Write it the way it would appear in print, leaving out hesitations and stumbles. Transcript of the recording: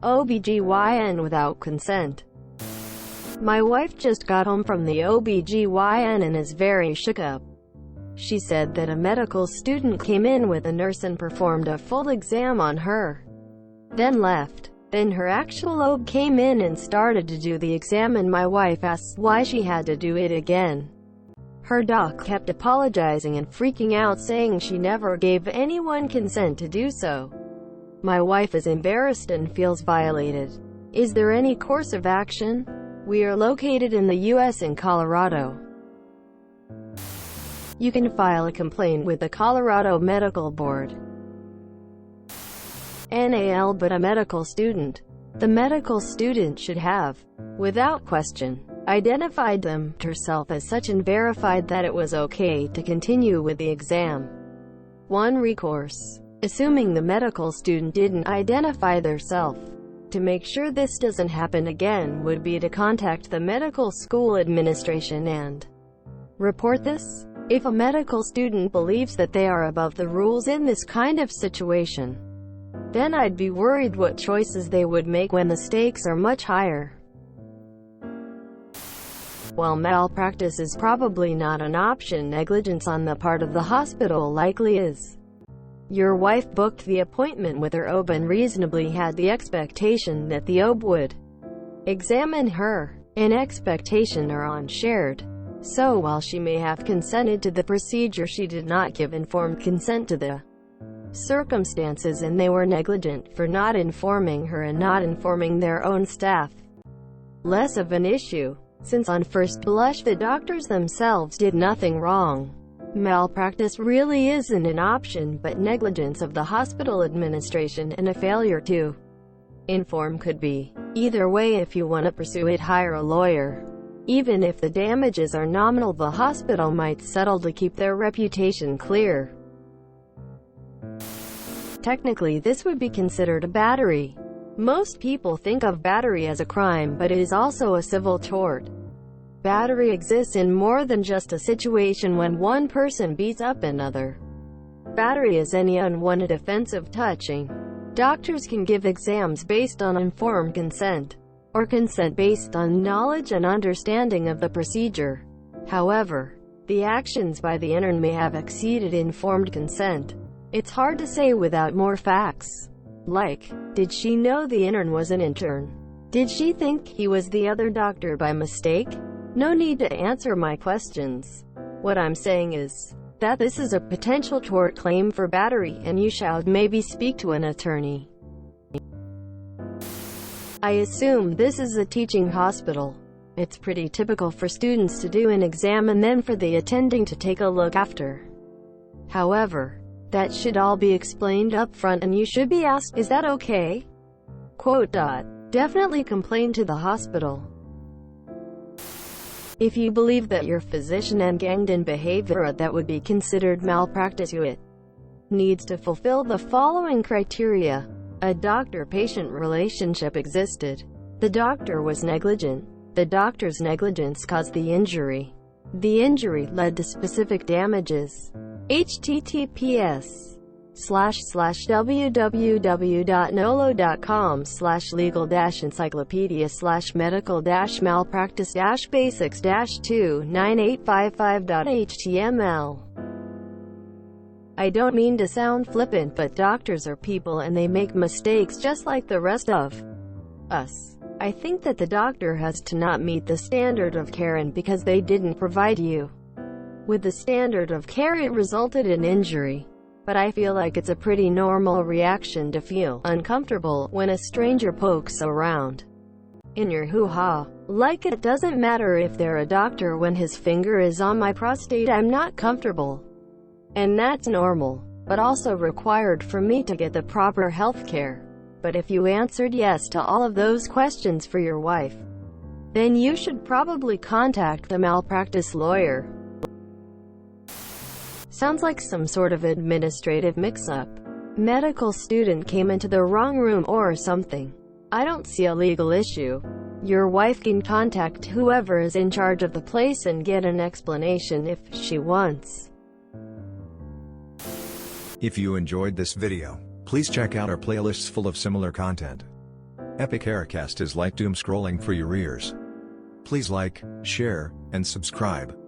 OBGYN without consent. My wife just got home from the OBGYN and is very shook up. She said that a medical student came in with a nurse and performed a full exam on her, then left. Then her actual OB came in and started to do the exam, and my wife asks why she had to do it again. Her doc kept apologizing and freaking out, saying she never gave anyone consent to do so. My wife is embarrassed and feels violated. Is there any course of action? We are located in the U.S. in Colorado. You can file a complaint with the Colorado Medical Board. NAL, but a medical student. The medical student should have, without question, identified them herself as such and verified that it was okay to continue with the exam. One recourse, assuming the medical student didn't identify theirself, to make sure this doesn't happen again, would be to contact the medical school administration and report this. If a medical student believes that they are above the rules in this kind of situation, then I'd be worried what choices they would make when the stakes are much higher. While malpractice is probably not an option, negligence on the part of the hospital likely is. Your wife booked the appointment with her OB and reasonably had the expectation that the OB would examine her. An expectation are unshared. So while she may have consented to the procedure, she did not give informed consent to the circumstances, and they were negligent for not informing her and not informing their own staff. Less of an issue, since on first blush the doctors themselves did nothing wrong. Malpractice really isn't an option, but negligence of the hospital administration and a failure to inform could be. Either way, if you want to pursue it, hire a lawyer. Even if the damages are nominal, the hospital might settle to keep their reputation clear. Technically, this would be considered a battery. Most people think of battery as a crime, but it is also a civil tort. Battery exists in more than just a situation when one person beats up another. Battery is any unwanted offensive touching. Doctors can give exams based on informed consent, or consent based on knowledge and understanding of the procedure. However, the actions by the intern may have exceeded informed consent. It's hard to say without more facts. Like, did she know the intern was an intern? Did she think he was the other doctor by mistake? No need to answer my questions. What I'm saying is that this is a potential tort claim for battery, and you should maybe speak to an attorney. I assume this is a teaching hospital. It's pretty typical for students to do an exam and then for the attending to take a look after. However, that should all be explained up front, and you should be asked, is that okay? Definitely complain to the hospital. If you believe that your physician engaged in behavior that would be considered malpractice, it needs to fulfill the following criteria. A doctor-patient relationship existed. The doctor was negligent. The doctor's negligence caused the injury. The injury led to specific damages. https://www.nolo.com/legal-encyclopedia/medical-malpractice-basics-29855.html. I don't mean to sound flippant, but doctors are people and they make mistakes just like the rest of us. I think that the doctor has to not meet the standard of care, and because they didn't provide you with the standard of care, it resulted in injury. But I feel like it's a pretty normal reaction to feel uncomfortable when a stranger pokes around in your hoo-ha. Like, it doesn't matter if they're a doctor. When his finger is on my prostate, I'm not comfortable. And that's normal, but also required for me to get the proper health care. But if you answered yes to all of those questions for your wife, then you should probably contact the malpractice lawyer. Sounds like some sort of administrative mix-up. Medical student came into the wrong room or something. I don't see a legal issue. Your wife can contact whoever is in charge of the place and get an explanation if she wants. If you enjoyed this video, please check out our playlists full of similar content. Epic Aircast is like doom scrolling for your ears. Please like, share, and subscribe.